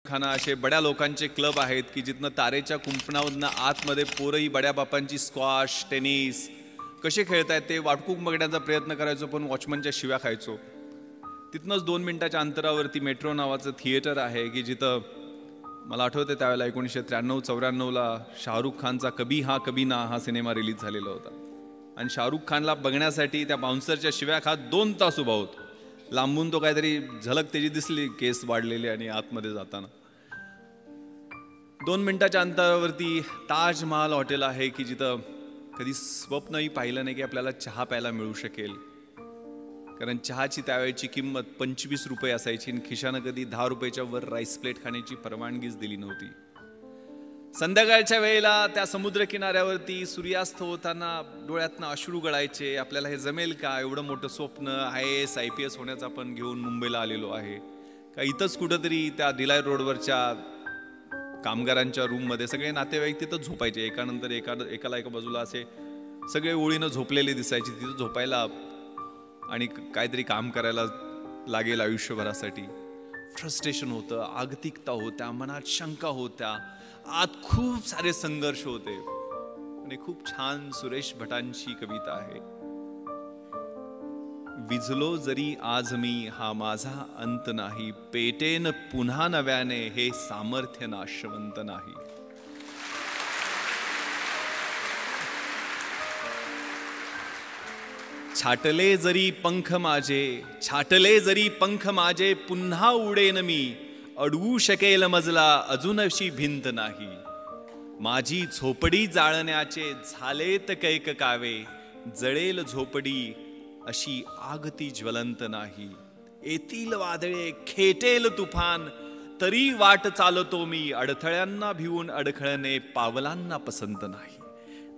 जिमखाना असे बड्या लोकांचे क्लब आहेत की जिथनं तारेच्या कुंपणामधनं आतमध्ये पोरंही बड्या बापांची स्क्वॉश टेनिस कसे खेळतायत ते वाटकूक बघण्याचा प्रयत्न करायचो, पण वॉचमनच्या शिव्या खायचो. तिथनंच 2 मिनिटाच्या अंतरावरती मेट्रो नावाचं थिएटर आहे की जिथं मला आठवतं त्यावेळेला 1993-94ला शाहरुख खानचा कभी हा कभी ना हा सिनेमा रिलीज झालेला होता. आणि शाहरुख खानला बघण्यासाठी त्या बाउन्सरच्या शिव्या खात 2 तास उभा होतो. लांबून तो काहीतरी झलक त्याची दिसली, केस वाढलेली आणि आतमध्ये जाताना. 2 मिनिटाच्या अंतरावरती ताजमहाल हॉटेल आहे की जिथं कधी स्वप्नही पाहिलं नाही की आपल्याला चहा प्यायला मिळू शकेल. कारण चहाची त्यावेळची किंमत 25 रुपये असायची आणि खिशानं कधी 10 रुपयाच्या वर राईस प्लेट खाण्याची परवानगीच दिली नव्हती. संध्याकाळच्या वेळेला त्या समुद्र किनाऱ्यावरती सूर्यास्त होताना डोळ्यातनं अश्रू गळायचे. आपल्याला हे जमेल का? एवढं मोठं स्वप्न IAS IPS होण्याचं आपण घेऊन मुंबईला आलेलो आहे का? इथंच कुठंतरी त्या दिलाय रोडवरच्या कामगारांच्या रूममध्ये सगळे नातेवाईक तिथं झोपायचे, एकानंतर एकाला एका बाजूला असे सगळे ओळीनं झोपलेले दिसायचे. तिथं झोपायला आणि काहीतरी काम करायला लागेल आयुष्यभरासाठी. फ्रस्ट्रेशन होतं, आगतिकता होत्या, मनात शंका होत्या, आत खूप सारे संघर्ष होते. आणि खूप छान सुरेश भटांची कविता आहे, विझलो जरी आज मी हा माझा अंत नाही, पेटेन पुन्हा नव्याने हे सामर्थ्य नाशवंत नाही. छाटले जरी पंख माझे, छाटले जरी पंख माझे, पुन्हा उडेन मी, अडवू शकेल मजला अजूनशी भिंत नाही. माझी झोपडी जाळण्याचे झालेत कैक कावे, जळेल झोपडी अशी आगती ज्वलंत नाही. येतील वादळे खेटेल तुफान, तरी वाट चालतो मी, अडथळ्यांना भिवून अडखळणे पावलांना पसंत नाही.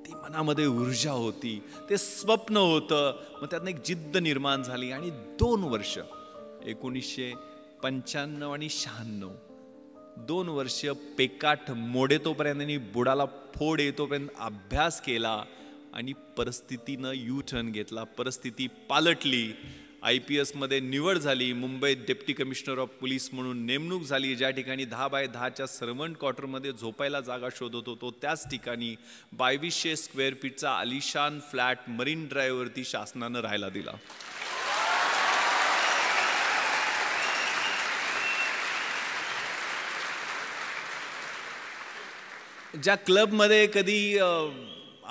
ती मनामध्ये ऊर्जा होती, ते स्वप्न होतं. मग त्यातनं एक जिद्द निर्माण झाली आणि 2 वर्ष 1995 आणि 96 2 वर्ष पेकाट मोडेतोपर्यंत आणि बुडाला फोड येतोपर्यंत अभ्यास केला आणि परिस्थितीनं U-टर्न घेतला. परिस्थिती पालटली. IPS मध्ये निवड झाली. मुंबईत डेप्टी कमिशनर ऑफ पोलीस म्हणून नेमणूक झाली. ज्या ठिकाणी 10 बाय 10च्या सर्वंट क्वार्टरमध्ये झोपायला जागा शोधत होतो, त्याच ठिकाणी 2200 स्क्वेअर फीटचा आलिशान फ्लॅट मरीन ड्राईव्हवरती शासनानं राहायला दिला. ज्या क्लबमध्ये कधी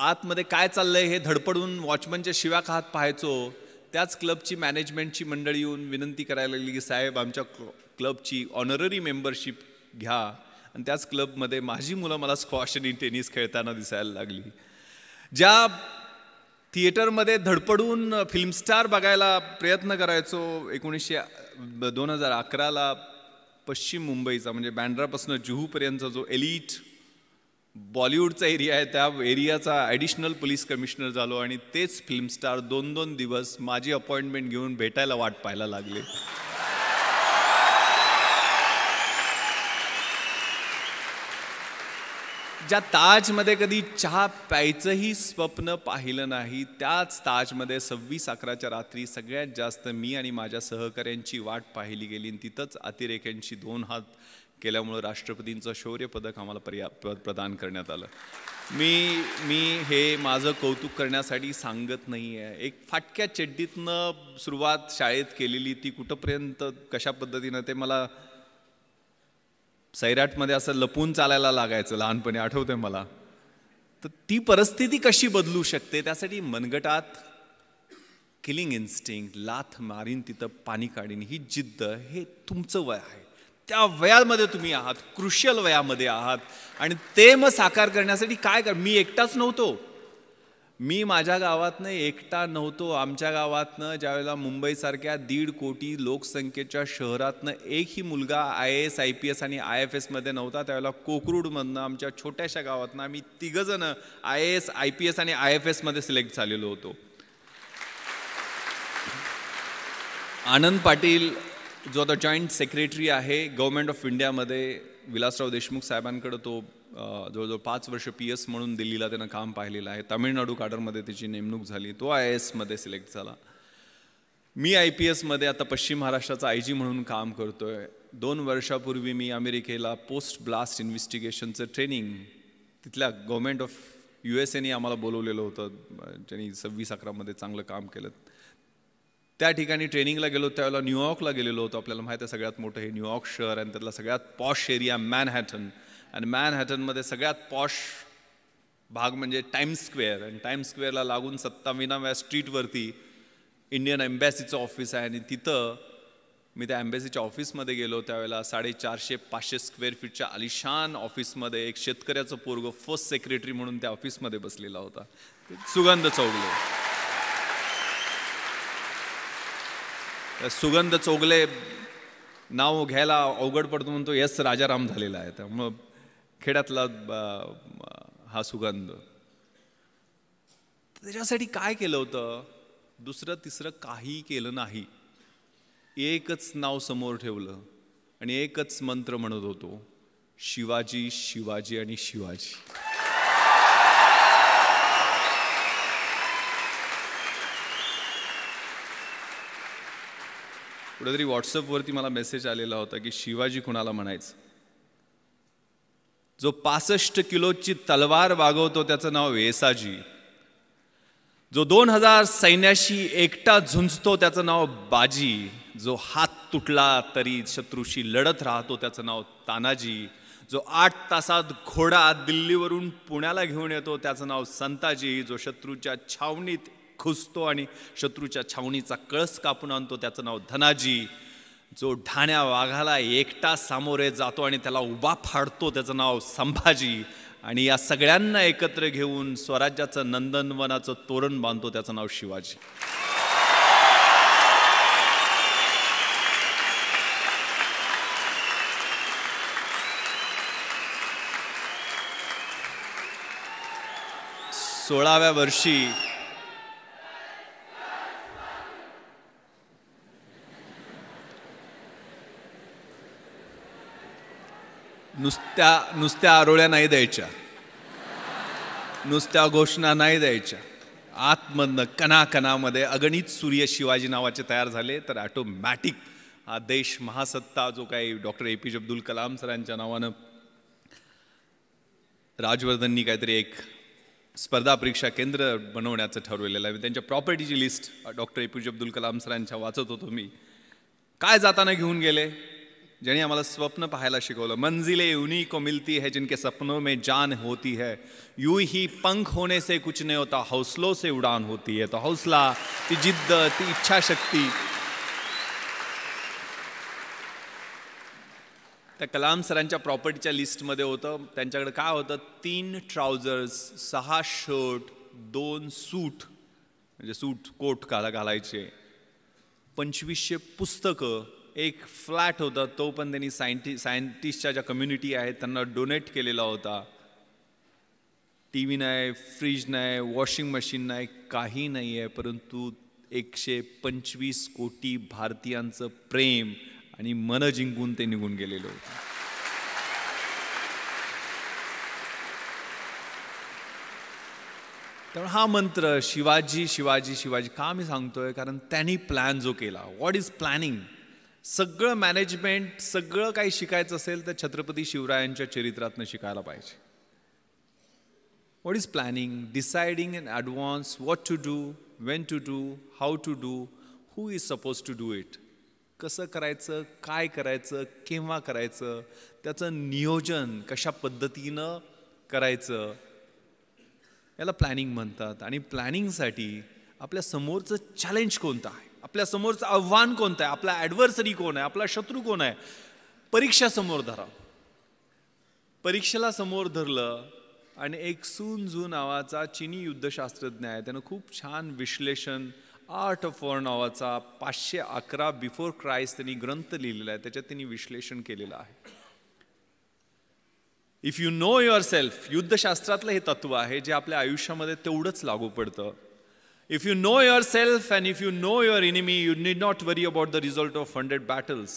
आतमध्ये काय चाललंय हे धडपडून वॉचमनच्या शिव्या खात पाहायचो, त्याच क्लबची मॅनेजमेंटची मंडळी येऊन विनंती करायला लागली की साहेब आमच्या क्लबची ऑनररी मेंबरशिप घ्या. आणि त्याच क्लबमध्ये माझी मुलं मला स्क्वॉश आणि टेनिस खेळताना दिसायला लागली. ज्या थिएटरमध्ये धडपडून फिल्मस्टार बघायला प्रयत्न करायचो 2011ला पश्चिम मुंबईचा म्हणजे बँड्रापासून जुहूपर्यंतचा जो एलिट बॉलिवूडचा एरिया आहे, त्या एरियाचा ॲडिशनल पोलीस कमिशनर झालो आणि तेच फिल्मस्टार 2-2 दिवस माझी अपॉइंटमेंट घेऊन भेटायला वाट पाहायला लागले. ज्या ताजमध्ये कधी चहा प्यायचंही स्वप्न पाहिलं नाही, त्याच ताजमध्ये 26/11च्या रात्री सगळ्यात जास्त मी आणि माझ्या सहकाऱ्यांची वाट पाहिली गेली. आणि तिथंच अतिरेक्यांची 2 हात केल्यामुळं राष्ट्रपतींचं शौर्य पदक आम्हाला प्रदान करण्यात आलं. मी हे माझं कौतुक करण्यासाठी सांगत नाही आहे. एक फाटक्या चड्डीतनं सुरुवात शाळेत केलेली, ती कुठंपर्यंत कशा पद्धतीनं ते मला सैराटमध्ये असं लपून चालायला लागायचं लहानपणी, आठवतंय मला. तर ती परिस्थिती कशी बदलू शकते, त्यासाठी मनगटात किलिंग इन्स्टिंक्ट, लाथ मारीन तिथं पाणी काढीन, ही जिद्द, हे तुमचं वय आहे. त्या वयामध्ये तुम्ही आहात, क्रुशियल वयामध्ये आहात. आणि ते मग साकार करण्यासाठी काय कर, मी एकटाच नव्हतो. मी माझ्या गावातनं एकटा नव्हतो. आमच्या गावातनं ज्यावेळेला मुंबईसारख्या 1.5 कोटी लोकसंख्येच्या शहरातनं एकही मुलगा IAS IPS आणि IFS मध्ये नव्हता. त्यावेळेला कोकरूडमधनं आमच्या छोट्याशा गावातनं आम्ही 3 जण IAS IPS आणि IFS मध्ये सिलेक्ट झालेलो होतो. आनंद पाटील जो आता जॉईंट सेक्रेटरी आहे गव्हर्नमेंट ऑफ इंडियामध्ये, विलासराव देशमुख साहेबांकडे तो जवळजवळ 5 वर्ष PS म्हणून दिल्लीला त्यानं काम पाहिलेलं आहे. तामिळनाडू काडरमध्ये त्याची नेमणूक झाली. तो IAS मध्ये सिलेक्ट झाला. मी IPS मध्ये आता पश्चिम महाराष्ट्राचा IG म्हणून काम करतोय. 2 वर्षापूर्वी मी अमेरिकेला पोस्ट ब्लास्ट इन्व्हेस्टिगेशनचं ट्रेनिंग तिथल्या गव्हर्नमेंट ऑफ USA आम्हाला बोलवलेलं होतं, ज्यांनी 26-11 चांगलं काम केलं. त्या ठिकाणी ट्रेनिंगला गेलो त्यावेळेला न्यूयॉर्कला गेलेलो होतो. आपल्याला माहिती आहे सगळ्यात मोठं हे न्यूयॉर्क शहर आणि त्यातला सगळ्यात पॉश एरिया मॅनहॅटन, आणि मॅनहॅटनमध्ये सगळ्यात पॉश भाग म्हणजे टाइम्स स्क्वेअर, आणि टाइम्स स्क्वेअरला लागून 27व्या स्ट्रीटवरती इंडियन एम्बॅसीचं ऑफिस आहे. आणि तिथं मी त्या एम्बॅसीच्या ऑफिसमध्ये गेलो त्यावेळेला 450-500 स्क्वेअर फीटच्या आलिशान ऑफिसमध्ये एक शेतकऱ्याचं पोरगं फर्स्ट सेक्रेटरी म्हणून त्या ऑफिसमध्ये बसलेला होता, सुगंध चौगले. सुगंध चौगले नाव घ्यायला अवघड पडतो म्हणून तो राजाराम झालेला आहे, त्यामुळं खेड्यातला हा सुगंध. त्याच्यासाठी काय केलं होतं? दुसरं तिसरं काही केलं नाही. एकच नाव समोर ठेवलं आणि एकच मंत्र म्हणत होतो, शिवाजी, शिवाजी आणि शिवाजी. कुठेतरी व्हॉट्सअपवरती मला मेसेज आलेला होता की शिवाजी कुणाला म्हणायचं? जो 65 किलोची तलवार वागवतो त्याचं नाव वेसाजी. जो 2000 सैन्याशी एकटा झुंजतो त्याचं नाव बाजी. जो हात तुटला तरी शत्रूशी लढत राहतो त्याचं नाव तानाजी. जो 8 तासात घोडा दिल्लीवरून पुण्याला घेऊन येतो त्याचं नाव संताजी. जो शत्रूच्या छावणीत घुसतो आणि शत्रूच्या छावणीचा कळस कापून आणतो त्याचं नाव धनाजी. जो ढाण्या वाघाला एकटा सामोरे जातो आणि त्याला उभा फाडतो त्याचं नाव संभाजी. आणि या सगळ्यांना एकत्र घेऊन स्वराज्याचं नंदनवनाचं तोरण बांधतो त्याचं नाव शिवाजी. सोळाव्या वर्षी नुसत्या आरोळ्या नाही द्यायच्या, नुसत्या घोषणा नाही द्यायच्या. आतमधनं कणाकणामध्ये अगणित सूर्य शिवाजी नावाचे तयार झाले तर ऑटोमॅटिक हा देश महासत्ता जो काही डॉक्टर APJ अब्दुल कलाम सरांच्या नावानं राजवर्धननी काहीतरी एक स्पर्धा परीक्षा केंद्र बनवण्याचं ठरवलेलं आहे. त्यांच्या प्रॉपर्टीची list doctor APJ Abdul Kalam सरांच्या वाचत होतो मी. काय जाताना घेऊन गेले? ज्यांनी आम्हाला स्वप्न पाहायला शिकवलं. मंजिले उन्हीं को मिलती है जिनके सपनों में जान होती है. यूं ही पंख होने से कुछ नहीं होता, हौसलों से उड़ान होती है. तो हौसला, ती जिद्द, ती इच्छाशक्ती. त्या कलाम सरांच्या प्रॉपर्टीच्या लिस्टमध्ये होतं. त्यांच्याकडे काय होतं? 3 ट्राउझर्स, 6 शर्ट, 2 सूट, म्हणजे सूट कोट घालायचे, 2500 पुस्तकं, एक फ्लॅट होता तो पण त्यांनी सायंटिस्टच्या ज्या कम्युनिटी आहेत त्यांना डोनेट केलेला होता. TV नाही, फ्रीज नाही, वॉशिंग मशीन नाही, काही नाही आहे, परंतु 125 कोटी भारतीयांचं प्रेम आणि मन जिंकून ते निघून गेलेले होते. त्यामुळे हा मंत्र शिवाजी, शिवाजी, शिवाजी का मी सांगतोय? कारण त्यांनी प्लॅन जो केला. What is planning? सगळं मॅनेजमेंट, सगळं काही शिकायचं असेल तर छत्रपती शिवरायांच्या चरित्रातनं शिकायला पाहिजे. What is planning? Deciding in advance what to do, when to do, how to do, who is suppose to do it. कसं करायचं, काय करायचं, केव्हा करायचं, त्याचं नियोजन कशा पद्धतीनं करायचं, याला प्लॅनिंग म्हणतात. आणि प्लॅनिंगसाठी आपल्या समोरचं चॅलेंज कोणतं आहे, आपल्या समोरचं आव्हान कोणतं आहे, आपला ॲडव्हर्सरी कोण आहे, आपला शत्रू कोण आहे, परीक्षा समोर धरा. परीक्षेला समोर धरलं आणि एक सून झू नावाचा चिनी युद्धशास्त्रज्ञ आहे, त्यानं खूप छान विश्लेषण, आर्ट ऑफ वॉर नावाचा 511 बिफोर क्राइस्ट त्यांनी ग्रंथ लिहिलेला आहे. त्याच्यात त्यांनी विश्लेषण केलेलं आहे. If you know yourself, युद्धशास्त्रातलं हे तत्व आहे जे आपल्या आयुष्यामध्ये तेवढंच लागू पडतं. If you know yourself and if you know your enemy, you need not worry about the result of 100 battles.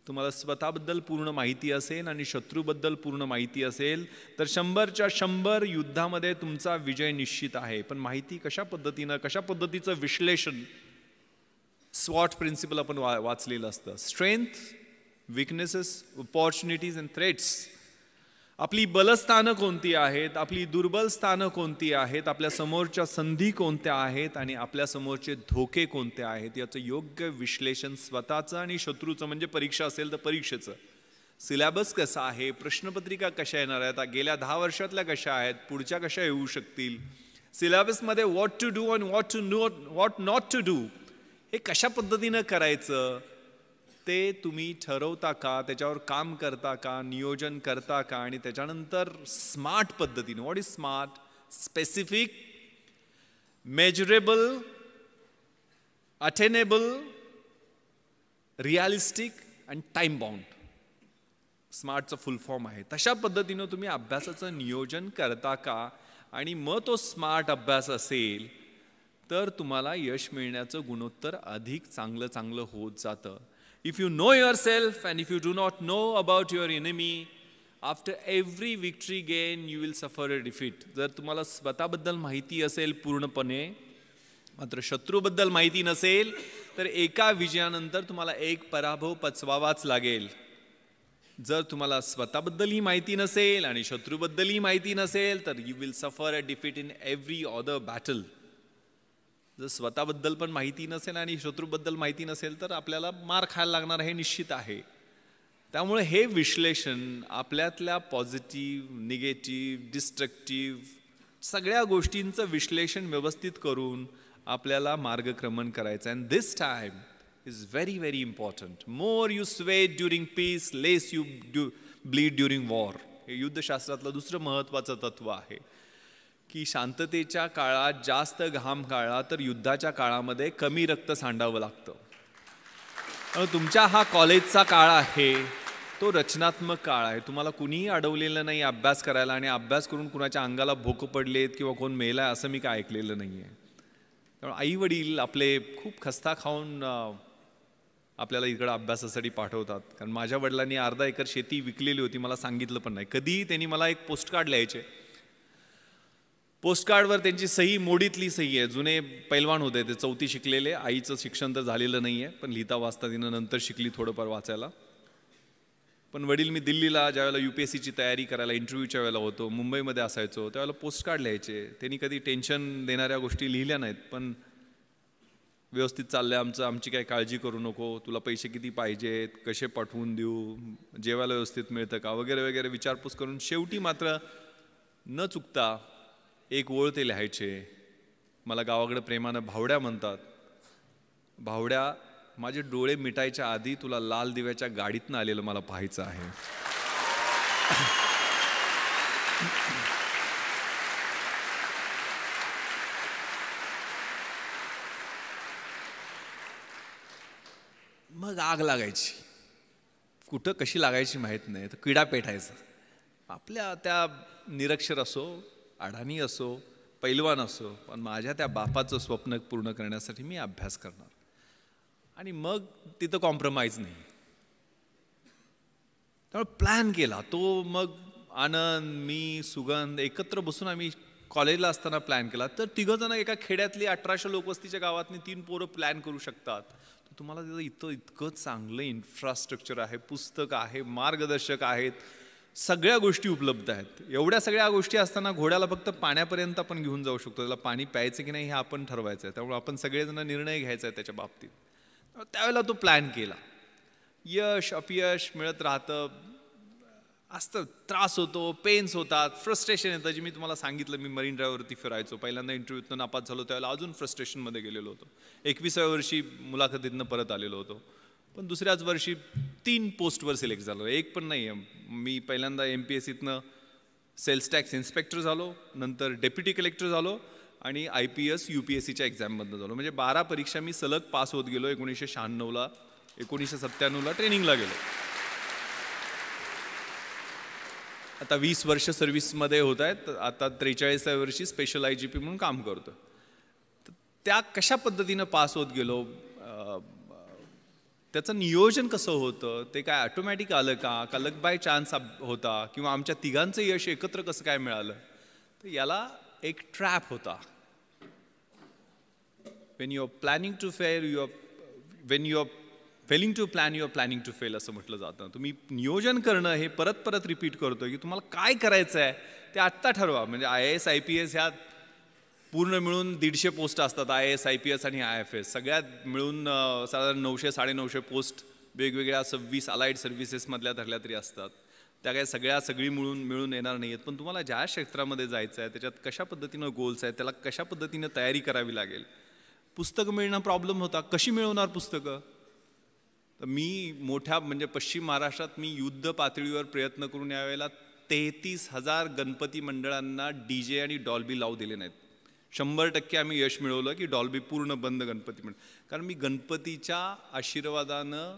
तुम्हाला स्वतःबद्दल पूर्ण माहिती असेल आणि शत्रूबद्दल पूर्ण माहिती असेल तर 100च्या 100 युद्धामध्ये तुमचा विजय निश्चित आहे. पण माहिती कशा पद्धतीनं, कशा पद्धतीचं विश्लेषण, स्वॉट प्रिन्सिपल आपण वाचलेलं असतं. Strength, weaknesses, opportunities and threats. आपली बलस्थानं कोणती आहेत, आपली दुर्बल स्थानं कोणती आहेत, आपल्या समोरच्या संधी कोणत्या आहेत आणि आपल्या समोरचे धोके कोणते आहेत याचं योग्य विश्लेषण स्वतःचं आणि शत्रूचं, म्हणजे परीक्षा असेल तर परीक्षेचं, सिलेबस कसा आहे, प्रश्नपत्रिका कशा येणार आहेत, गेल्या 10 वर्षातल्या कशा आहेत, पुढच्या कशा येऊ शकतील, सिलेबसमध्ये व्हॉट टू डू आणि व्हॉट नॉट टू डू हे कशा पद्धतीनं करायचं ते तुम्ही ठरवता का, त्याच्यावर काम करता का, नियोजन करता का, आणि त्याच्यानंतर स्मार्ट पद्धतीने, what is smart, specific, measurable, attainable, realistic and time bound, स्मार्टचं फुल फॉर्म आहे. तशा पद्धतीनं तुम्ही अभ्यासाचं नियोजन करता का, आणि मग तो स्मार्ट अभ्यास असेल तर तुम्हाला यश मिळण्याचं गुणोत्तर अधिक चांगलं होत जातं. If you know yourself and if you do not know about your enemy, after every victory gain you will suffer a defeat. जर तुम्हाला स्वतःबद्दल माहिती असेल पूर्णपणे, मात्र शत्रूबद्दल माहिती नसेल, तर एका विजयानंतर तुम्हाला एक पराभव पचवावाच लागेल. जर तुम्हाला स्वतःबद्दलही माहिती नसेल आणि शत्रूबद्दलही माहिती नसेल, तर you will suffer a defeat in every other battle. जर स्वतःबद्दल पण माहिती नसेल आणि शत्रूबद्दल माहिती नसेल तर आपल्याला मार खायला लागणार हे निश्चित आहे. त्यामुळे हे विश्लेषण आपल्यातल्या पॉझिटिव्ह, निगेटिव्ह, डिस्ट्रक्टिव्ह सगळ्या गोष्टींचं विश्लेषण व्यवस्थित करून आपल्याला मार्गक्रमण करायचं. And this time is very very important. More you sweat during peace, less you bleed during war. हे युद्धशास्त्रातलं दुसरं महत्त्वाचं तत्व आहे की शांततेच्या काळात जास्त घाम गाळला तर युद्धाच्या काळामध्ये कमी रक्त सांडावं लागतं. तुमच्या हा कॉलेजचा काळ आहे, तो रचनात्मक काळ आहे. तुम्हाला कुणीही अडवलेलं नाही अभ्यास करायला, आणि अभ्यास करून कुणाच्या अंगाला भोकं पडलेत किंवा कोण मेलाय असं मी काय ऐकलेलं नाही आहे. त्यामुळे आई वडील आपले खूप खस्ता खाऊन आपल्याला इकडं अभ्यासासाठी पाठवतात. कारण माझ्या वडिलांनी अर्धा एकर शेती विकलेली होती, मला सांगितलं पण नाही. कधीही त्यांनी मला एक पोस्टकार्ड लिहायचे. पोस्टकार्डवर त्यांची सही मोडीतली सही आहे. जुने पैलवान होते ते, 4थी शिकलेले. आईचं शिक्षण तर झालेलं नाही आहे, पण लिहिता वाचता तिनं नंतर शिकली थोडंफार वाचायला. पण वडील मी दिल्लीला ज्यावेळेला UPSCची तयारी करायला इंटरव्ह्यूच्या वेळेला होतो, मुंबईमध्ये असायचो, त्यावेळेला पोस्टकार्ड लिहायचे. त्यांनी कधी टेन्शन देणाऱ्या गोष्टी लिहिल्या नाहीत, पण व्यवस्थित चाललंय आमची काही काळजी करू नको, तुला पैसे किती पाहिजेत, कसे पाठवून देऊ, जेवायला व्यवस्थित मिळतं का, वगैरे वगैरे विचारपूस करून शेवटी मात्र न चुकता एक ओळ ते लिहायचे. मला गावाकडे प्रेमानं भावड्या म्हणतात. भावड्या, माझे डोळे मिटायच्या आधी तुला लाल दिव्याच्या गाडीतनं आलेलं मला पाहायचं आहे. मग आग लागायची. कुठं कशी लागायची माहीत नाही, तर किडा पेटायचा. आपल्या त्या निरक्षर असो, अडाणी असो, पैलवान असो, पण माझ्या त्या बापाचं स्वप्न पूर्ण करण्यासाठी मी अभ्यास करणार. आणि मग तिथं कॉम्प्रोमाइज नाही. त्यामुळे प्लॅन केला तो. मग आनंद, मी, सुगंध एकत्र बसून आम्ही कॉलेजला असताना प्लॅन केला. तर तिघंजण एका खेड्यातली 1800 लोकवस्तीच्या गावातनी 3 पोरं प्लॅन करू शकतात. तुम्हाला तिथं इतकं चांगलं इन्फ्रास्ट्रक्चर आहे, पुस्तक आहे, मार्गदर्शक आहेत, सगळ्या गोष्टी उपलब्ध आहेत. एवढ्या सगळ्या गोष्टी असताना घोड्याला फक्त पाण्यापर्यंत आपण घेऊन जाऊ शकतो. त्याला पाणी प्यायचं की नाही हे आपण ठरवायचं आहे. त्यामुळे आपण सगळेजण निर्णय घ्यायचा आहे त्याच्या बाबतीत. त्यावेळेला तो प्लॅन केला. यश अपयश मिळत राहतं, असतं, त्रास होतो, पेन्स होतात, फ्रस्ट्रेशन येतं. जे मी तुम्हाला सांगितलं, मी मरीन ड्राईव्हवरती फिरायचो. पहिल्यांदा इंटरव्ह्यूतनं नापास झालो त्यावेळेला अजून फ्रस्ट्रेशनमध्ये गेलेलो होतो. 21व्या वर्षी मुलाखतीतनं परत आलेलो होतो. पण दुसऱ्याच वर्षी 3 पोस्टवर सिलेक्ट झालो. एक पण नाही आहे. मी पहिल्यांदा MPSCतनं सेल्स टॅक्स इन्स्पेक्टर झालो, नंतर डेप्युटी कलेक्टर झालो आणि IPS UPSCच्या एक्झाममधनं झालो. म्हणजे 12 परीक्षा मी सलग पास होत गेलो. 1996ला 1997ला ट्रेनिंगला गेलो. आता 20 वर्ष सर्व्हिसमध्ये होत आहेत. आता 43व्या वर्षी स्पेशल IGP म्हणून काम करतो. त्या कशा पद्धतीनं पास होत गेलो, त्याचं नियोजन कसं होतं, ते काय ऑटोमॅटिक आलं का लक बाय चान्स होता, किंवा आमच्या तिघांचं यश एकत्र कसं काय मिळालं, तर याला एक ट्रॅप होता. when you are planning to fail, when you are failing to plan you're planning to fail असं म्हटलं जातं. तुम्ही नियोजन करणं हे परत परत रिपीट करतो की तुम्हाला काय करायचं आहे ते आत्ता ठरवा. म्हणजे IAS IPS ह्या पूर्ण मिळून 150 पोस्ट असतात. IAS IPS आणि IFS सगळ्यात मिळून साधारण 900-950 पोस्ट वेगवेगळ्या 26 अलाइड सर्व्हिसेसमधल्या धरल्या तरी असतात. त्या काय सगळी मिळून येणार नाही आहेत. पण तुम्हाला ज्या क्षेत्रामध्ये जायचं आहे त्याच्यात कशा पद्धतीनं गोल्स आहेत, त्याला कशा पद्धतीनं तयारी करावी लागेल. पुस्तकं मिळणं प्रॉब्लेम होता. कशी मिळवणार पुस्तकं? तर मी मोठ्या म्हणजे पश्चिम महाराष्ट्रात मी युद्ध पातळीवर प्रयत्न करून यावेळेला 33,000 गणपती मंडळांना DJ आणि डॉल्बी लावू दिले नाहीत. 100% आम्ही यश मिळवलं की डॉल्बी पूर्ण बंद गणपती मंडळ. कारण मी गणपतीच्या आशीर्वादानं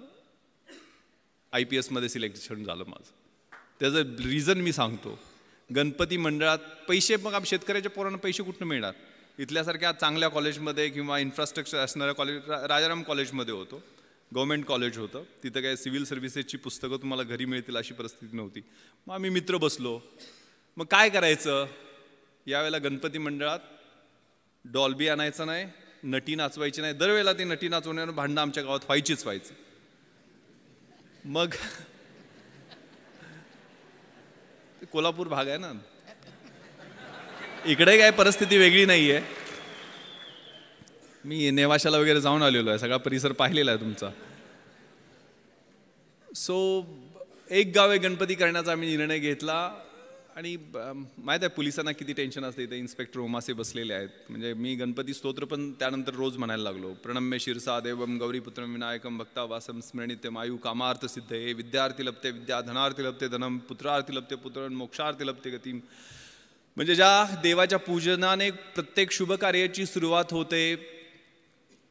IPS मध्ये सिलेक्शन झालं माझं. त्याचं रिझन मी सांगतो. गणपती मंडळात पैसे, मग शेतकऱ्याच्या पोरांना पैसे कुठून मिळणार? इथल्यासारख्या चांगल्या कॉलेजमध्ये किंवा इन्फ्रास्ट्रक्चर असणाऱ्या कॉलेज, राजाराम कॉलेजमध्ये होतो, गव्हर्मेंट कॉलेज होतं. तिथं काय सिव्हिल सर्व्हिसेसची पुस्तकं तुम्हाला घरी मिळतील अशी परिस्थिती नव्हती. मग आम्ही मित्र बसलो. मग काय करायचं? यावेळेला गणपती मंडळात डॉल्बी आणायचं नाही, नटी नाचवायची नाही. दरवेळेला ती नटी नाचवण्यावर भांडणं आमच्या गावात व्हायचं. मग कोल्हापूर भाग आहे ना, इकडे काय परिस्थिती वेगळी नाही आहे. मी नेवाशाला वगैरे जाऊन आलेलो आहे, सगळा परिसर पाहिलेला आहे तुमचा. सो एक गाव एक गणपती करण्याचा आम्ही निर्णय घेतला. आणि माहीत आहे पोलिसांना किती टेन्शन असते. इथे इन्स्पेक्टर ओमासे बसलेले आहेत. म्हणजे मी गणपती स्तोत्र पण त्यानंतर रोज म्हणायला लागलो. प्रणम्य शिरसा देवम गौरीपुत्रम विनायकम भक्ता वासम स्मरणित्यम आयु कामार्थ सिद्धये विद्यार्थी लभते विद्या धनार्थी लभते धनम पुत्रार्थी लभते पुत्र मोक्षार्थी लभते गतिम. म्हणजे ज्या देवाच्या पूजनाने प्रत्येक शुभ कार्याची सुरुवात होते,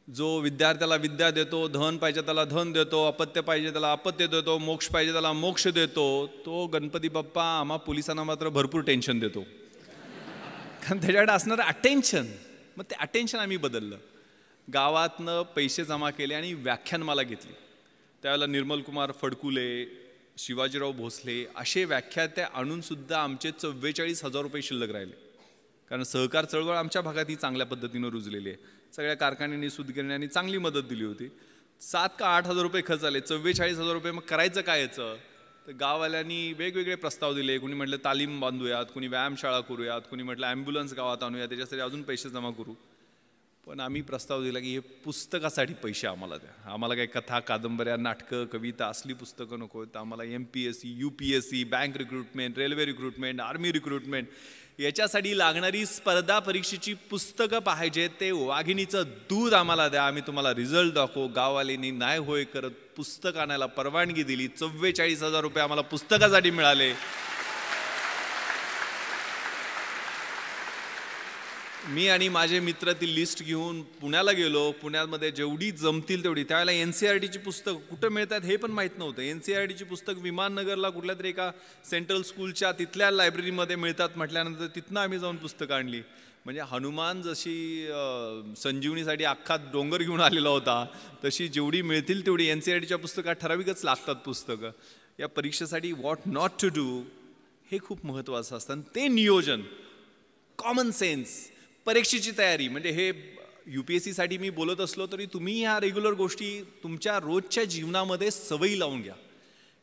जो विद्यार्थ्याला विद्या देतो, धन पाहिजे त्याला धन देतो, अपत्य पाहिजे त्याला अपत्य देतो, मोक्ष पाहिजे त्याला मोक्ष देतो, तो गणपती बाप्पा आम्हा पोलिसांना मात्र भरपूर टेन्शन देतो. कारण त्याच्याकडे असणारं अटेन्शन. मग ते अटेन्शन आम्ही बदललं. गावातनं पैसे जमा केले आणि व्याख्यानमाला घेतली. त्यावेळेला निर्मल कुमार फडकुले, शिवाजीराव भोसले असे व्याख्याते आणून सुद्धा आमचे 44,000 रुपये शिल्लक राहिले. कारण सहकार चळवळ आमच्या भागात ही चांगल्या पद्धतीनं रुजलेली आहे. सगळ्या कारखान्यांनी सुदगिरण्यांनी चांगली मदत दिली होती. 7 का 8,000 रुपये खर्च झाले. 44,000 रुपये. मग करायचं काय याचं? तर गाववाल्यांनी वेगवेगळे प्रस्ताव दिले. कुणी म्हटलं तालीम बांधूयात, कुणी व्यायामशाळा करूयात, कुणी म्हटलं ॲम्ब्युलन्स गावात आणूया, त्याच्यासाठी अजून पैसे जमा करू. पण आम्ही प्रस्ताव दिला की हे पुस्तकासाठी पैसे आम्हाला द्या. आम्हाला काही कथा, कादंबऱ्या, नाटकं, कविता असली पुस्तकं नको. तर आम्हाला MPSC, UPSC, bank recruitment, railway recruitment, army recruitment याच्यासाठी लागणारी स्पर्धा परीक्षेची पुस्तकं पाहिजे. ते वाघिणीचं दूध आम्हाला द्या, आम्ही तुम्हाला रिझल्ट दाखवू. गाववाल्यांनी नाही होय करत पुस्तक आणायला परवानगी दिली. 44,000 रुपये आम्हाला पुस्तकासाठी मिळाले. मी आणि माझे मित्र ती लिस्ट घेऊन पुण्याला गेलो. पुण्यामध्ये जेवढी जमतील तेवढी. त्यावेळेला NCERTची पुस्तक कुठं मिळतात हे पण माहीत नव्हतं. NCERTची पुस्तक विमाननगरला कुठल्या तरी एका सेंट्रल स्कूलच्या तिथल्या लायब्ररीमध्ये मिळतात म्हटल्यानंतर तिथनं आम्ही जाऊन पुस्तकं आणली. म्हणजे हनुमान जशी संजीवनीसाठी अख्खा डोंगर घेऊन आलेला होता, तशी जेवढी मिळतील तेवढी NCERTच्या पुस्तकात ठराविकच लागतात पुस्तकं. या परीक्षेसाठी व्हॉट नॉट टू डू हे खूप महत्त्वाचं असतं. आणि ते नियोजन, कॉमन सेन्स, परीक्षेची तयारी. म्हणजे हे UPSC साठी मी बोलत असलो तरी तुम्ही ह्या रेग्युलर गोष्टी तुमच्या रोजच्या जीवनामध्ये सवयी लावून घ्या.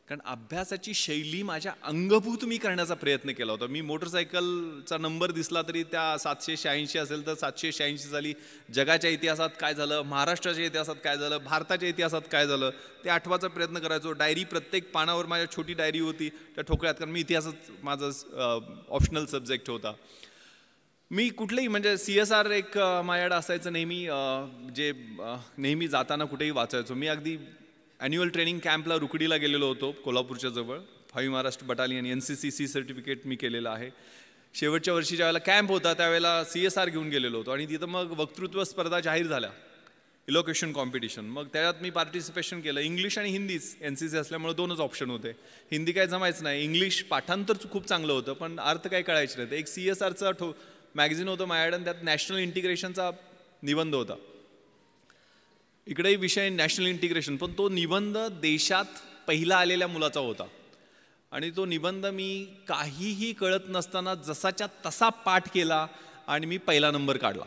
कारण अभ्यासाची शैली माझ्या अंगभूत मी करण्याचा प्रयत्न केला होता. मी मोटरसायकलचा नंबर दिसला तरी त्या 786 असेल तर 786 झाली. जगाच्या इतिहासात काय झालं, महाराष्ट्राच्या इतिहासात काय झालं, भारताच्या इतिहासात काय झालं ते आठवायचा प्रयत्न करायचो. डायरी प्रत्येक पानावर माझ्या छोटी डायरी होती त्या ठोकळ्यात. कारण मी इतिहासात माझा ऑप्शनल सब्जेक्ट होता. मी कुठलेही म्हणजे CSR एक माझ्याकडे असायचं नेहमी, जे नेहमी जाताना कुठेही वाचायचो. मी अगदी ॲन्युअल ट्रेनिंग कॅम्पला रुकडीला गेलेलो होतो कोल्हापूरच्या जवळ. 5 महाराष्ट्र बटालियन NCC सर्टिफिकेट मी केलेलं आहे. शेवटच्या वर्षी ज्यावेळेला कॅम्प होता त्यावेळेला CSR घेऊन गेलेलो होतो. आणि तिथं मग वक्तृत्व स्पर्धा जाहीर झाल्या, इलोक्युशन कॉम्पिटिशन. मग त्याच्यात मी पार्टिसिपेशन केलं. इंग्लिश आणि हिंदीच. NCC असल्यामुळे 2च ऑप्शन होते. हिंदी काय जमायचं नाही. इंग्लिश पाठांतर खूप चांगलं होतं पण अर्थ काय कळायचं नाही. एक CSRचा मॅगझिन होतं माझ्याकडे, त्यात नॅशनल इंटिग्रेशनचा निबंध होता. इकडेही विषय नॅशनल इंटिग्रेशन, पण तो निबंध देशात पहिला आलेल्या मुलाचा होता. आणि तो निबंध मी काहीही कळत नसताना जसाच्या तसा पाठ केला आणि मी पहिला नंबर काढला.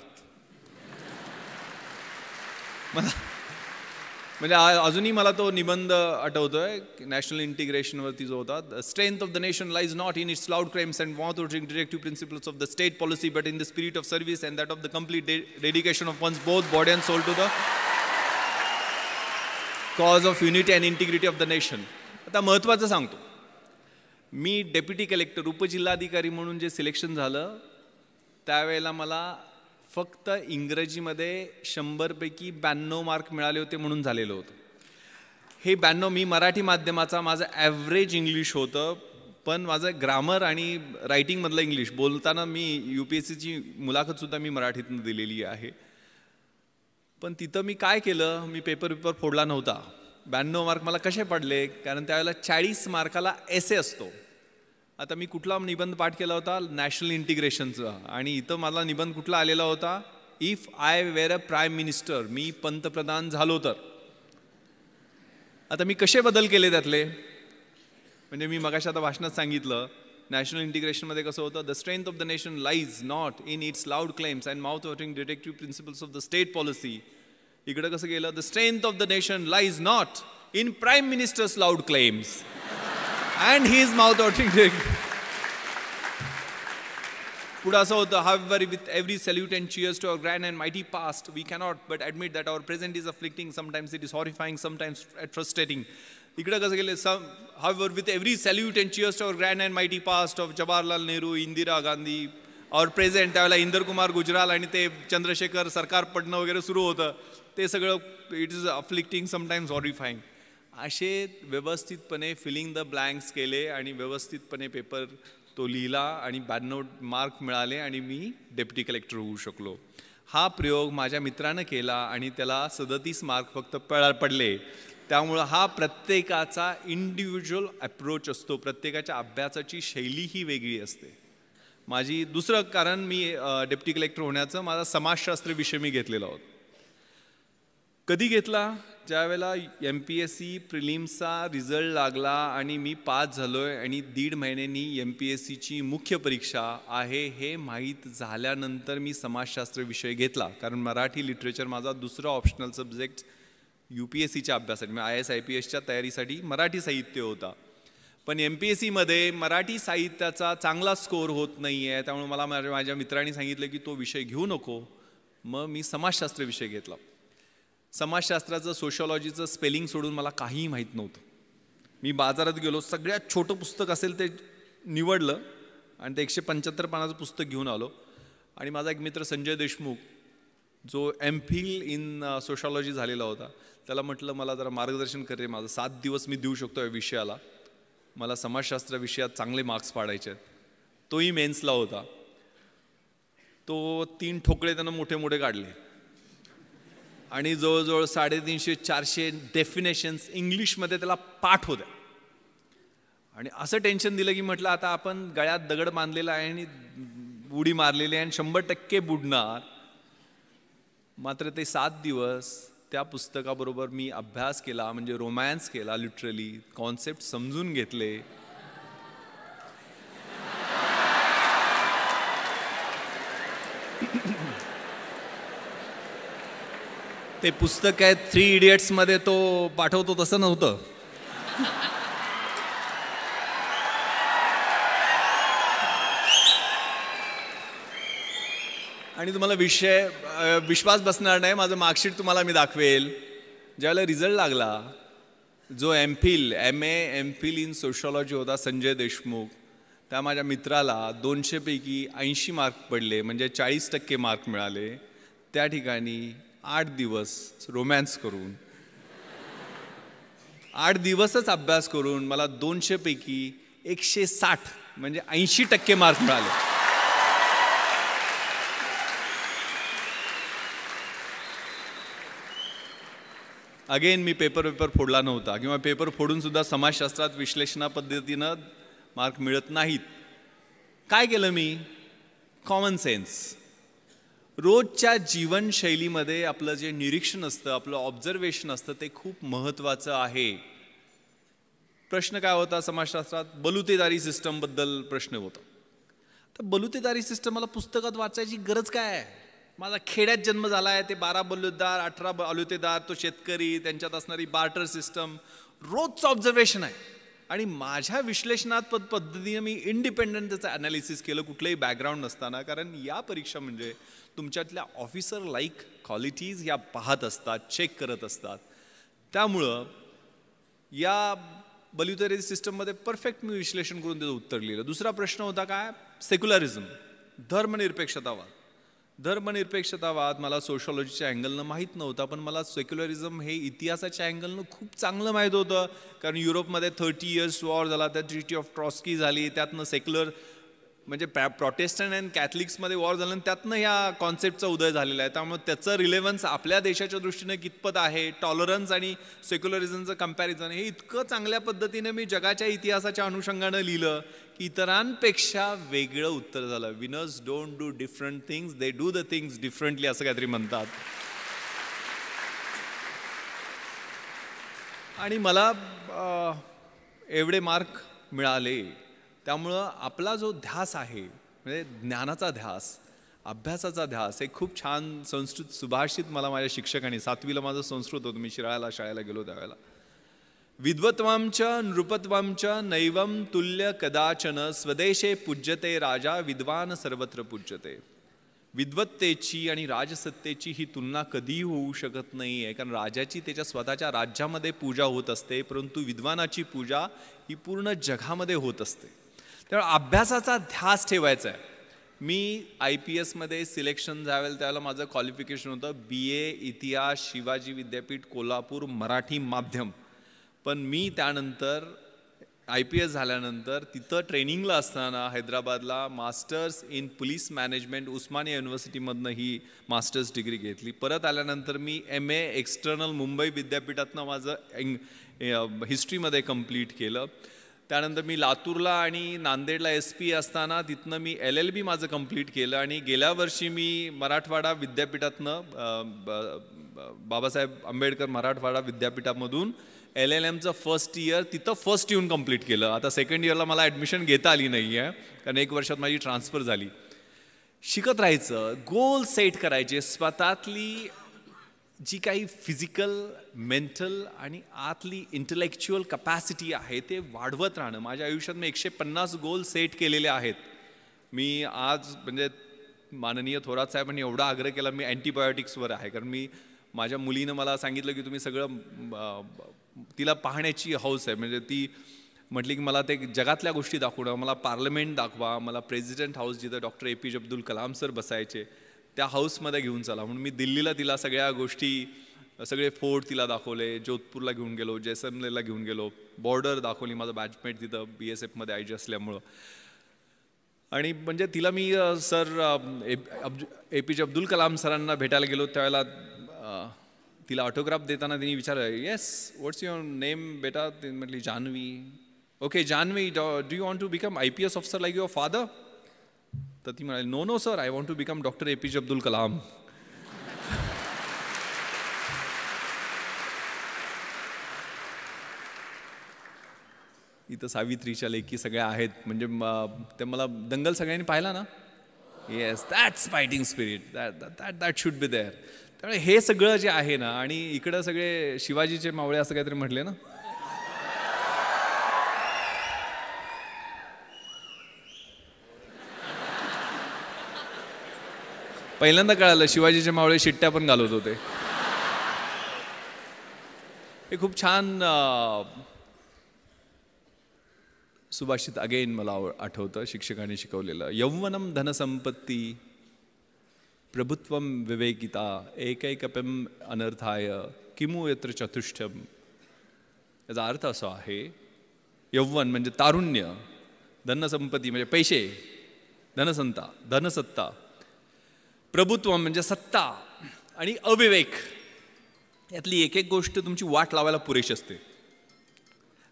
म्हणजे अजूनही मला तो निबंध आठवतोय नॅशनल इंटिग्रेशनवरती जो होता. The strength of the nation lies not in its loud claims and mouth watering directive principles of the state policy but in the spirit of service and that of the complete dedication of one's both body and soul to the cause of unity and integrity of the nation. आता महत्त्वाचं सांगतो, मी deputy collector उपजिल्हाधिकारी म्हणून जे selection झालं त्यावेळेला मला फक्त इंग्रजीमध्ये 100 पैकी 92 मार्क मिळाले होते म्हणून झालेलं होतं. हे 92 मी मराठी माध्यमाचा माझं ॲव्हरेज इंग्लिश होतं, पण माझं ग्रामर आणि रायटिंगमधलं इंग्लिश बोलताना मी UPSCची मुलाखतसुद्धा मी मराठीतून दिलेली आहे. पण तिथं मी काय केलं, मी पेपर फोडला नव्हता. 92 मार्क मला कसे पडले, कारण त्यावेळेला 40 मार्काला एसे असतो. आता मी कुठला निबंध पाठ केला होता, नॅशनल इंटिग्रेशनचा, आणि इथं मला निबंध कुठला आलेला होता, if I were a prime minister, मी पंतप्रधान झालो तर. आता मी कसे बदल केले त्यातले, म्हणजे मी मगाशी आता भाषणात सांगितलं नॅशनल इंटिग्रेशनमध्ये कसं होतं, the strength of the nation lies not in its loud claims and mouth watering directive principles of the state policy. इकडं कसं गेलं, the strength of the nation lies not in prime ministers loud claims and his mouth watering directive. पुढे असं होतं, however with every salute and cheers to our grand and mighty past we cannot but admit that our present is afflicting, sometimes it is horrifying, sometimes frustrating. इकडे कसं गेले, however with every salute and cheers to our grand and mighty past of Jawaharlal Nehru, Indira Gandhi, our present, त्यावेळेला इंदर कुमार गुजराल आणि ते चंद्रशेखर सरकार पडणं वगैरे सुरू होतं, ते सगळं इट इज अफ्लिक्टिंग, समटाइम्स हॉरिफाईंग. असे व्यवस्थितपणे फिलिंग द ब्लँक्स केले आणि व्यवस्थितपणे पेपर तो लिहिला आणि 92 मार्क मिळाले आणि मी डेप्युटी कलेक्टर होऊ शकलो. हा प्रयोग माझ्या मित्रानं केला आणि त्याला 37 मार्क फक्त पडले. त्यामुळं हा प्रत्येकाचा इंडिव्हिज्युअल अप्रोच असतो, प्रत्येकाच्या अभ्यासाची शैली ही वेगळी असते. माझी दुसरं कारण, मी डेप्युटी कलेक्टर होण्याचं माझा समाजशास्त्र विषय मी घेतलेला होता. कधी घेतला, ज्यावेळेला MPSC प्रिलिम्सचा रिझल्ट लागला आणि मी पास झालोय आणि 1.5 महिन्यांनी MPSCची मुख्य परीक्षा आहे हे माहीत झाल्यानंतर मी समाजशास्त्र विषय घेतला. कारण मराठी लिटरेचर माझा दुसरा ऑप्शनल सब्जेक्ट UPSCच्या अभ्यासासाठी, IAS IPSच्या तयारीसाठी मराठी साहित्य होता. पण MPSCमध्ये मराठी साहित्याचा चांगला स्कोअर होत नाही आहे, त्यामुळे मला माझ्या मित्रांनी सांगितलं की तो विषय घेऊ नको. मग मी समाजशास्त्र विषय घेतला. समाजशास्त्राचं सोशॉलॉजीचं स्पेलिंग सोडून मला काहीही माहीत नव्हतं. मी बाजारात गेलो, सगळ्यात छोटं पुस्तक असेल ते निवडलं आणि ते 175 पानाचं पुस्तक घेऊन आलो. आणि माझा एक मित्र संजय देशमुख, जो MPhil इन सोशॉलॉजी झालेला होता, त्याला म्हटलं मला जरा मार्गदर्शन कर रे, माझं 7 दिवस मी देऊ शकतो या विषयाला, मला समाजशास्त्र विषयात चांगले मार्क्स पाडायचे आहेत. तोही मेन्सला होता. तो 3 ठोकळे त्यानं मोठे मोठे काढले आणि जवळजवळ 350-400 डेफिनेशन्स इंग्लिशमध्ये त्याला पाठ होत्या. आणि असं टेन्शन दिलं की म्हटलं आता आपण गळ्यात दगड बांधलेला आहे आणि उडी मारलेली आहे आणि 100% बुडणार. मात्र ते 7 दिवस त्या पुस्तकाबरोबर मी अभ्यास केला, म्हणजे रोमॅन्स केला, लिटरली कॉन्सेप्ट समजून घेतले. ते पुस्तक आहे 3 इडियट्समध्ये तो पाठवतो तसं नव्हतं. आणि तुम्हाला विश्वास बसणार नाही, माझं मार्कशीट तुम्हाला मी दाखवेल. ज्यावेळेला रिझल्ट लागला, जो MPhil इन सोशॉलॉजी होता संजय देशमुख, त्या माझ्या मित्राला 200 पैकी 80 मार्क पडले, म्हणजे 40% मार्क मिळाले. त्या ठिकाणी 8 दिवस रोमॅन्स करून, 8 दिवसच अभ्यास करून मला 200 पैकी 160 म्हणजे 80% मार्क मिळाले. अगेन मी पेपर फोडला नव्हता, किंवा पेपर फोडून सुद्धा समाजशास्त्रात विश्लेषणा पद्धतीनं मार्क मिळत नाहीत. काय केलं मी? Common sense. रोजच्या जीवनशैलीमध्ये आपलं जे निरीक्षण असतं, आपलं ऑब्झर्वेशन असतं, ते खूप महत्त्वाचं आहे. प्रश्न काय होता समाजशास्त्रात? बलुतेदारी सिस्टमबद्दल प्रश्न होता. तर बलुतेदारी सिस्टम मला पुस्तकात वाचायची गरज काय आहे? माझा खेड्यात जन्म झाला आहे, ते 12 बलुतेदार 18 बलुतेदार, तो शेतकरी, त्यांच्यात असणारी बार्टर सिस्टम रोजचं ऑब्झर्वेशन आहे. आणि माझ्या विश्लेषणात्मक पद्धतीने मी इंडिपेंडंट त्याचं ॲनालिसिस केलं, कुठलंही बॅकग्राऊंड नसताना. कारण या परीक्षा म्हणजे तुमच्यातल्या ऑफिसर लाईक क्वालिटीज या पाहत असतात, चेक करत असतात. त्यामुळं या बल्युटरी सिस्टममध्ये परफेक्ट मी विश्लेषण करून त्याचं उत्तर लिहिलं. दुसरा प्रश्न होता काय? सेक्युलरिझम, धर्मनिरपेक्षतावाद. धर्मनिरपेक्षतावाद मला सोशॉलॉजीच्या अँगलनं माहीत नव्हता, पण मला सेक्युलरिझम हे इतिहासाच्या अँगलनं खूप चांगलं माहीत होतं. कारण युरोपमध्ये 30 इयर्स वॉर झाला, त्यात ट्रिटी ऑफ ट्रॉस्की झाली, त्यातनं सेक्युलर म्हणजे प्रोटेस्टंट अँड कॅथलिक्समध्ये वॉर झालं, आणि त्यातनं ह्या कॉन्सेप्टचा उदय झालेला आहे. त्यामुळे त्याचं रिलेव्हन्स आपल्या देशाच्या दृष्टीने कितपत आहे, टॉलरन्स आणि सेक्युलरिझमचं कम्पॅरिझन, हे इतकं चांगल्या पद्धतीने मी जगाच्या इतिहासाच्या अनुषंगानं लिहिलं की इतरांपेक्षा वेगळं उत्तर झालं. Winners don't do different things, they do the things differently, असं काहीतरी म्हणतात. आणि मला एवढे मार्क मिळाले. त्यामुळं आपला जो ध्यास आहे, म्हणजे ज्ञानाचा ध्यास, अभ्यासाचा ध्यास, हे खूप छान संस्कृत सुभाषित मला माझ्या शिक्षकांनी, 7वीला माझं संस्कृत होतं, मी शिराळ्याला शाळेला गेलो त्यावेळेला, विद्वत्वांच नृपत्वांच नैवम तुल्य कदाचन स्वदेशे पूज्यते राजा विद्वान सर्वत्र पूज्यते. विद्वत्तेची आणि राजसत्तेची ही तुलना कधीही होऊ शकत नाही आहे. कारण राजाची त्याच्या स्वतःच्या राज्यामध्ये पूजा होत असते, परंतु विद्वानाची पूजा ही पूर्ण जगामध्ये होत असते. त्यामुळे अभ्यासाचा ध्यास ठेवायचा आहे. मी IPSमध्ये सिलेक्शन झालं त्यावेळेला माझं क्वालिफिकेशन होतं BA इतिहास, शिवाजी विद्यापीठ कोल्हापूर, मराठी माध्यम. पण मी त्यानंतर IPS झाल्यानंतर तिथं ट्रेनिंगला असताना हैदराबादला masters in police management Osmania युनिव्हर्सिटीमधनं ही मास्टर्स डिग्री घेतली. परत आल्यानंतर मी MA एक्सटर्नल मुंबई विद्यापीठातनं माझं हिस्ट्रीमध्ये कंप्लीट केलं. त्यानंतर मी लातूरला आणि नांदेडला SP असताना तिथनं मी LLB माझं कंप्लीट केलं. आणि गेल्या वर्षी मी मराठवाडा विद्यापीठातनं बाबासाहेब आंबेडकर मराठवाडा विद्यापीठामधून LLMचं फर्स्ट इयर तिथं फर्स्ट येऊन कंप्लीट केलं. आता सेकंड इयरला मला ॲडमिशन घेता आली नाही आहे, कारण 1 वर्षात माझी ट्रान्सफर झाली. शिकत राहायचं, गोल सेट करायचे, स्वतःतली जी काही फिजिकल, मेंटल आणि आतली इंटलेक्च्युअल कपॅसिटी आहे ते वाढवत राहणं. माझ्या आयुष्यात मी 150 गोल सेट केलेले आहेत. मी आज म्हणजे माननीय थोरात साहेबांनी एवढा आग्रह केला, मी अँटीबायोटिक्सवर आहे. कारण मी माझ्या मुलीनं मला सांगितलं की तुम्ही सगळं, तिला पाहण्याची हौस आहे. म्हणजे ती म्हटली की मला ते जगातल्या गोष्टी दाखवणं, मला पार्लमेंट दाखवा, मला प्रेसिडेंट हाऊस जिथं doctor APJ Abdul Kalam sir बसायचे त्या हाऊसमध्ये घेऊन चला. म्हणून मी दिल्लीला तिला सगळ्या गोष्टी, सगळे फोर्ट तिला दाखवले, जोधपूरला घेऊन गेलो, जैसलमेरला घेऊन गेलो, बॉर्डर दाखवली, माझं बॅचमेट तिथं BSFमध्ये IG असल्यामुळं. आणि म्हणजे तिला मी सर APJ अब्दुल कलाम सरांना भेटायला गेलो त्यावेळेला तिला ऑटोग्राफ देताना तिने विचारलं, येस व्हॉट्स युअर नेम बेटा? ती म्हटली Janhavi. Okay Janhavi, do you want to become IPS officer like your father? तर ती म्हणाली, no no sir, I want to become doctor APJ Abdul Kalam. इथं सावित्रीच्या लेखी सगळ्या आहेत. म्हणजे ते मला दंगल सगळ्यांनी पाहिला ना? Yes, that's fighting spirit, that should be there. त्यामुळे हे सगळं जे आहे ना, आणि इकडं सगळे शिवाजीचे मावळे असं काहीतरी म्हटले ना, पहिल्यांदा कळालं शिवाजीचे मावळे शिट्ट्या पण घालत होते. हे खूप छान सुभाषित अगेन मला आठवतं, शिक्षकांनी शिकवलेलं. यौवनम धनसंपत्ती प्रभुत्वम विवेकिता एकैकपम अनर्थाय किमु यत्र चतुष्टम. याचा अर्थ असा आहे, यौवन म्हणजे तारुण्य, धनसंपत्ती म्हणजे पैसे, धनसत्ता, प्रभुत्व म्हणजे सत्ता, आणि अविवेक, यातली एक एक गोष्ट तुमची वाट लावायला पुरेशी असते.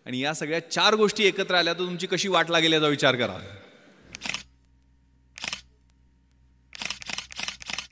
आणि या सगळ्या 4 गोष्टी एकत्र आल्या तर तुमची कशी वाट लागेल याचा विचार करा.